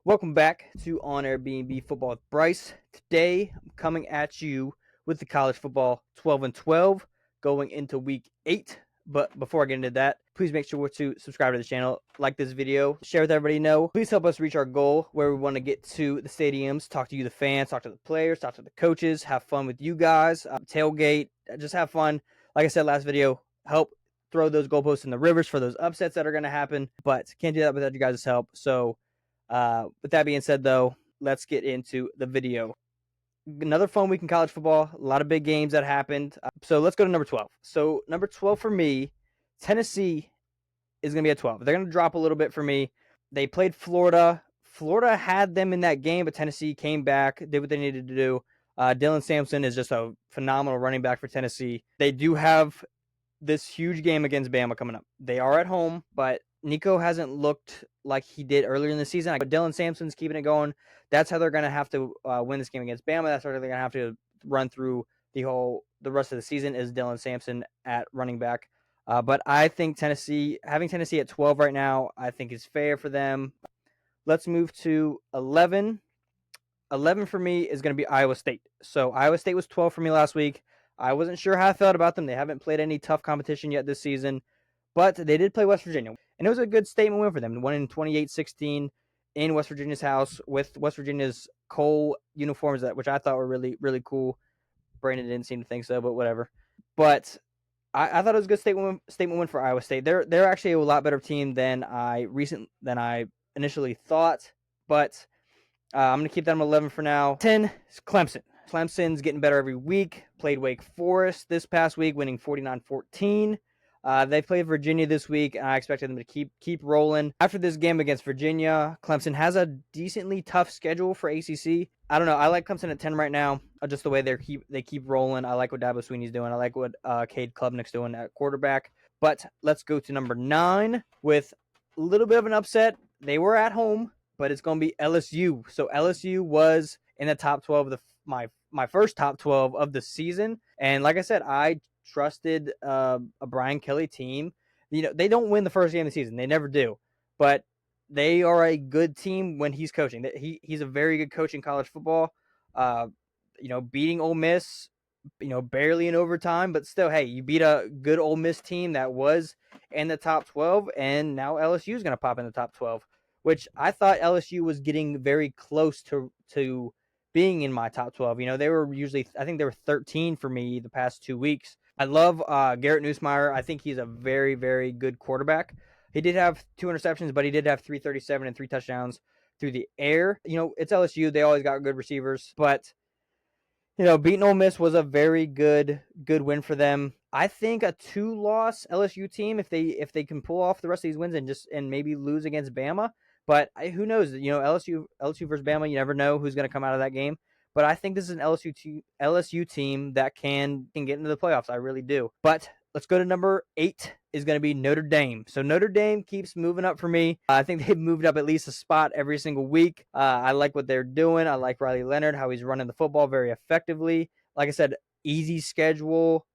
Welcome back to On Air B&B Football with Bryce. Today, I'm coming at you with the college football 12 and 12 going into week 8. But before I get into that, please make sure to subscribe to the channel, like this video, share with everybody know. Please help us reach our goal where we want to get to the stadiums, talk to you, the fans, talk to the players, talk to the coaches, have fun with you guys, tailgate, just have fun. Like I said last video, help throw those goalposts in the rivers for those upsets that are going to happen. But can't do that without you guys' help. So with that being said, though, let's get into the video. Another fun week in college football. A lot of big games that happened. So let's go to number 12. So number 12 for me, Tennessee is going to be at 12. They're going to drop a little bit for me. They played Florida. Florida had them in that game, but Tennessee came back, did what they needed to do. Dylan Sampson is just a phenomenal running back for Tennessee. They do have this huge game against Bama coming up. They are at home, but Nico hasn't looked like he did earlier in the season. But Dylan Sampson's keeping it going. That's how they're going to have to win this game against Bama. That's how they're going to have to run through the rest of the season is Dylan Sampson at running back. But I think having Tennessee at 12 right now, I think is fair for them. Let's move to 11. 11 for me is going to be Iowa State. So Iowa State was 12 for me last week. I wasn't sure how I felt about them. They haven't played any tough competition yet this season, but they did play West Virginia. And it was a good statement win for them. They won in 28-16 in West Virginia's house with West Virginia's Cole uniforms, which I thought were really, really cool. Brandon didn't seem to think so, but whatever. But I thought it was a good statement win for Iowa State. They're actually a lot better team than I initially thought, but I'm going to keep them 11 for now. 10 is Clemson. Clemson's getting better every week. Played Wake Forest this past week, winning 49-14. They played Virginia this week, and I expected them to keep rolling. After this game against Virginia, Clemson has a decently tough schedule for ACC. I don't know. I like Clemson at 10 right now, just the way they keep rolling. I like what Dabo Swinney's doing. I like what Cade Klubnik's doing at quarterback. But let's go to number 9 with a little bit of an upset. They were at home, but it's going to be LSU. So LSU was in the top 12 of my first top 12 of the season. And like I said, I trusted a Brian Kelly team. You know, they don't win the first game of the season. They never do. But they are a good team when he's coaching. He's a very good coach in college football. Beating Ole Miss, barely in overtime, but still, hey, you beat a good Ole Miss team that was in the top 12, and now LSU is going to pop in the top 12, which I thought LSU was getting very close to being in my top 12. They were usually, I think they were 13 for me the past 2 weeks. I love Garrett Nussmeier. I think he's a very, very good quarterback. He did have 2 interceptions, but he did have 337 and 3 touchdowns through the air. It's LSU. They always got good receivers, but beating Ole Miss was a very good win for them. I think a 2-loss LSU team, if they can pull off the rest of these wins and maybe lose against Bama, but who knows? LSU versus Bama, you never know who's going to come out of that game. But I think this is an LSU team that can get into the playoffs. I really do. But let's go to number 8 is going to be Notre Dame. So Notre Dame keeps moving up for me. I think they've moved up at least a spot every single week. I like what they're doing. I like Riley Leonard, how he's running the football very effectively. Like I said, easy schedule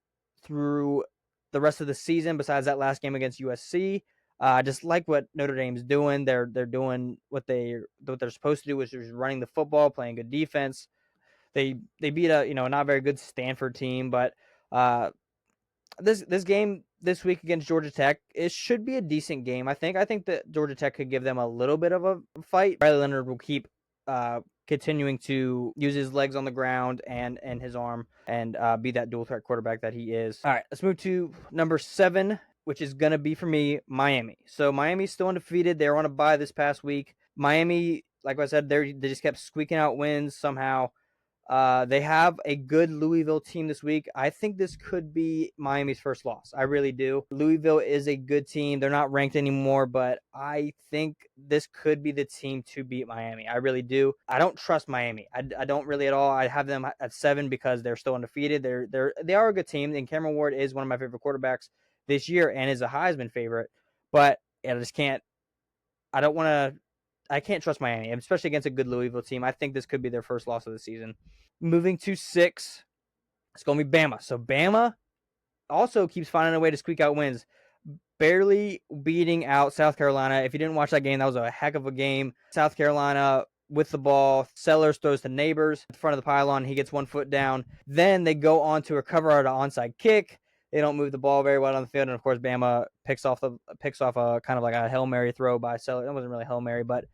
through the rest of the season besides that last game against USC. I just like what Notre Dame's doing. They're doing what they're supposed to do, which is running the football, playing good defense. They beat a not very good Stanford team, but this game this week against Georgia Tech, it should be a decent game. I think that Georgia Tech could give them a little bit of a fight. Riley Leonard will keep continuing to use his legs on the ground and his arm and be that dual threat quarterback that he is. All right, let's move to number 7, which is going to be for me, Miami. So Miami's still undefeated. They were on a bye this past week. Miami, like I said, they just kept squeaking out wins somehow. They have a good Louisville team this week. I think this could be Miami's first loss. I really do. Louisville is a good team. They're not ranked anymore, but I think this could be the team to beat Miami. I really do. I don't trust Miami. I don't really at all. I have them at 7 because they're still undefeated. They are a good team, and Cameron Ward is one of my favorite quarterbacks this year and is a Heisman favorite. But I just can't. I can't trust Miami, especially against a good Louisville team. I think this could be their first loss of the season. Moving to 6, it's going to be Bama. So Bama also keeps finding a way to squeak out wins. barely beating out South Carolina. If you didn't watch that game, that was a heck of a game. South Carolina with the ball. Sellers throws to Neighbors in front of the pylon. He gets 1 foot down. Then they go on to recover an onside kick. They don't move the ball very well on the field, and of course, Bama picks off a kind of like a Hail Mary throw by Sellers. It wasn't really Hail Mary, but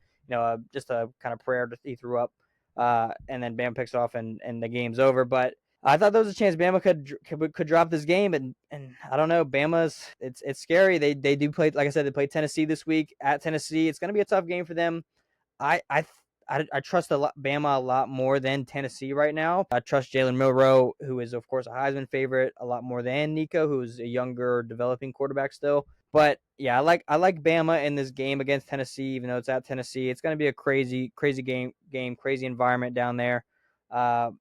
just a kind of prayer that he threw up, and then Bama picks it off, and the game's over. But I thought there was a chance Bama could drop this game, and I don't know. Bama's it's scary. They do play, like I said, they play Tennessee this week at Tennessee. It's going to be a tough game for them. I trust Bama a lot more than Tennessee right now. I trust Jalen Milroe, who is of course a Heisman favorite, a lot more than Nico, who's a younger, developing quarterback still. But yeah, I like Bama in this game against Tennessee, even though it's at Tennessee. It's going to be a crazy game, crazy environment down there. I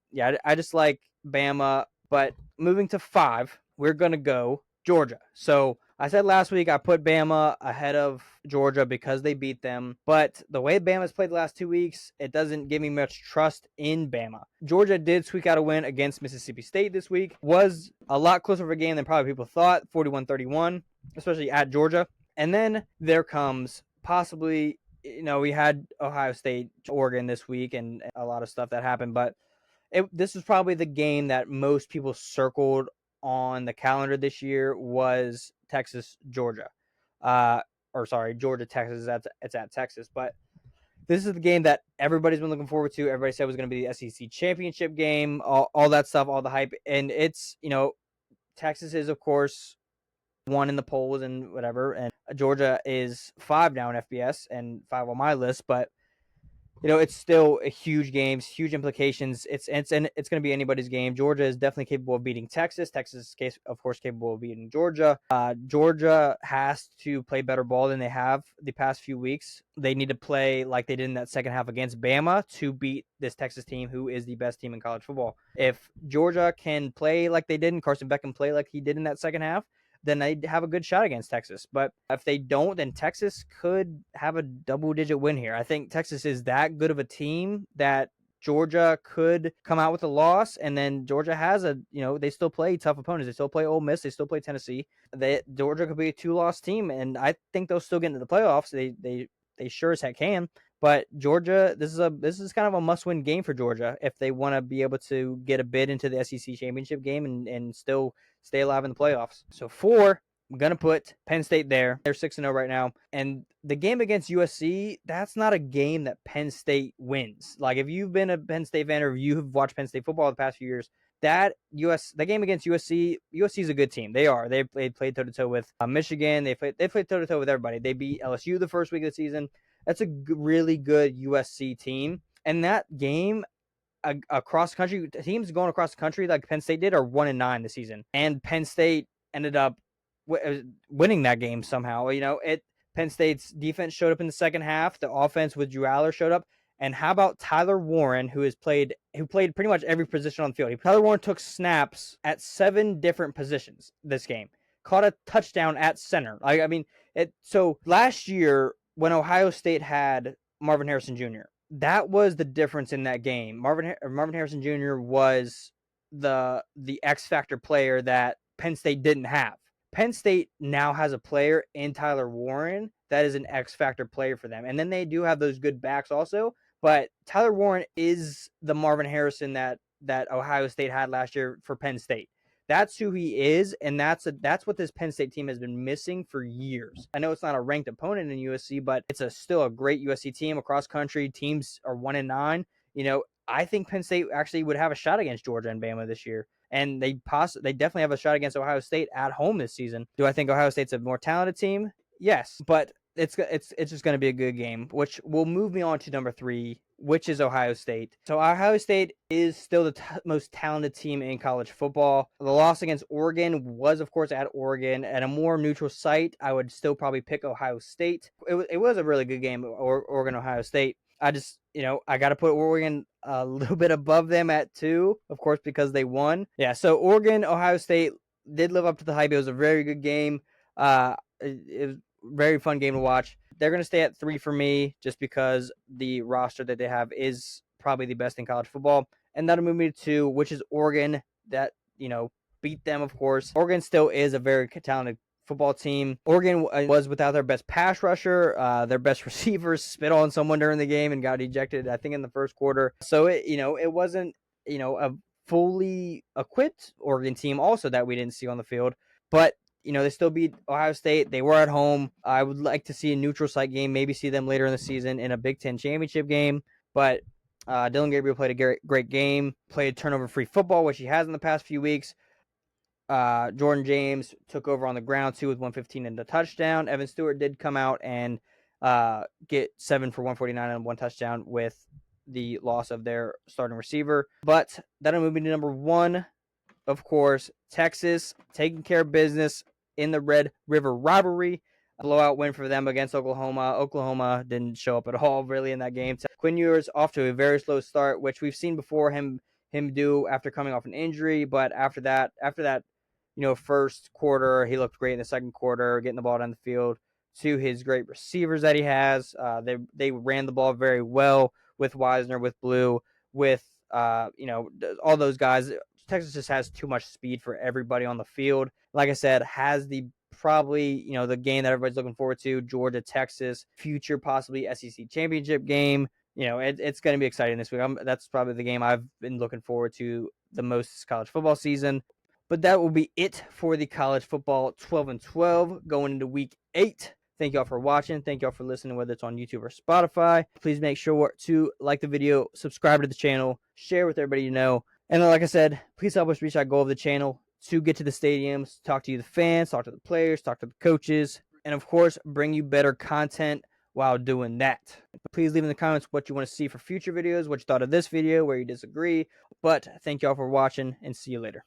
just like Bama. But moving to 5, we're going to go Georgia. So I said last week I put Bama ahead of Georgia because they beat them. But the way Bama's played the last 2 weeks, it doesn't give me much trust in Bama. Georgia did squeak out a win against Mississippi State this week. Was a lot closer of a game than probably people thought, 41-31, especially at Georgia. And then there comes possibly, we had Ohio State, Oregon this week and a lot of stuff that happened. But this is probably the game that most people circled on the calendar this year was Texas, Georgia. Georgia, Texas. It's at Texas. But this is the game that everybody's been looking forward to. Everybody said it was going to be the SEC championship game, all that stuff, all the hype. And it's, Texas is, of course, 1 in the polls and whatever. And Georgia is 5 now in FBS and 5 on my list. But it's still a huge game, huge implications. It's going to be anybody's game. Georgia is definitely capable of beating Texas. Texas is, of course, capable of beating Georgia. Georgia has to play better ball than they have the past few weeks. They need to play like they did in that second half against Bama to beat this Texas team, who is the best team in college football. If Georgia can play like they did and Carson Beck can play like he did in that second half, then they'd have a good shot against Texas. But if they don't, then Texas could have a double-digit win here. I think Texas is that good of a team that Georgia could come out with a loss, and then Georgia has they still play tough opponents. They still play Ole Miss. They still play Tennessee. Georgia could be a 2-loss team, and I think they'll still get into the playoffs. They sure as heck can. But Georgia, this is kind of a must-win game for Georgia if they want to be able to get a bid into the SEC championship game and still stay alive in the playoffs. So 4, I'm going to put Penn State there. They're 6-0 right now. And the game against USC, that's not a game that Penn State wins. Like, if you've been a Penn State fan or you've watched Penn State football the past few years, that game against USC is a good team. They are. They played toe-to-toe with Michigan. They played toe-to-toe with everybody. They beat LSU the first week of the season. That's a really good USC team. And that game, across country, teams going across the country like Penn State did are 1-9 this season. And Penn State ended up winning that game somehow. Penn State's defense showed up in the second half. The offense with Drew Aller showed up. And how about Tyler Warren, who played pretty much every position on the field? Tyler Warren took snaps at 7 different positions this game. Caught a touchdown at center. So last year, when Ohio State had Marvin Harrison Jr., that was the difference in that game. Marvin Harrison Jr. was the X factor player that Penn State didn't have. Penn State now has a player in Tyler Warren that is an X factor player for them. And then they do have those good backs also, but Tyler Warren is the Marvin Harrison that Ohio State had last year for Penn State. That's who he is, and that's what this Penn State team has been missing for years. I know it's not a ranked opponent in USC, but it's still a great USC team across country. Teams are 1-9. I think Penn State actually would have a shot against Georgia and Bama this year, and they definitely have a shot against Ohio State at home this season. Do I think Ohio State's a more talented team? Yes, but it's just going to be a good game, which will move me on to number 3, which is Ohio State. So Ohio State is still the most talented team in college football. The loss against Oregon was, of course, at Oregon. At a more neutral site, I would still probably pick Ohio State. It was a really good game, Oregon-Ohio State. I just, I got to put Oregon a little bit above them at 2, of course, because they won. Yeah, so Oregon-Ohio State did live up to the hype. It was a very good game. It was very fun game to watch. They're going to stay at 3 for me just because the roster that they have is probably the best in college football. And that'll move me to 2, which is Oregon that, beat them, of course. Oregon still is a very talented football team. Oregon was without their best pass rusher, their best receivers spit on someone during the game and got ejected, I think, in the first quarter. So it wasn't, a fully equipped Oregon team also that we didn't see on the field. But, they still beat Ohio State. They were at home. I would like to see a neutral site game, maybe see them later in the season in a Big Ten championship game. But Dylan Gabriel played a great game, played turnover-free football, which he has in the past few weeks. Jordan James took over on the ground, too, with 115 and a touchdown. Evan Stewart did come out and get 7 for 149 and 1 touchdown with the loss of their starting receiver. But that'll move me to number 1. Of course, Texas taking care of business in the Red River rivalry. A blowout win for them against Oklahoma. Oklahoma didn't show up at all really in that game. Quinn Ewers off to a very slow start, which we've seen before him do after coming off an injury. But after that, first quarter, he looked great in the second quarter, getting the ball down the field to his great receivers that he has. They ran the ball very well with Wisner, with Blue, with all those guys. Texas just has too much speed for everybody on the field. Like I said, has the game that everybody's looking forward to, Georgia, Texas, future possibly SEC championship game. It's going to be exciting this week. That's probably the game I've been looking forward to the most this college football season. But that will be it for the college football 12 and 12 going into week 8. Thank y'all for watching. Thank y'all for listening, whether it's on YouTube or Spotify. Please make sure to like the video, subscribe to the channel, share with everybody you know. And like I said, please help us reach our goal of the channel to get to the stadiums, talk to you, the fans, talk to the players, talk to the coaches, and of course, bring you better content while doing that. Please leave in the comments what you want to see for future videos, what you thought of this video, where you disagree. But thank y'all for watching, and see you later.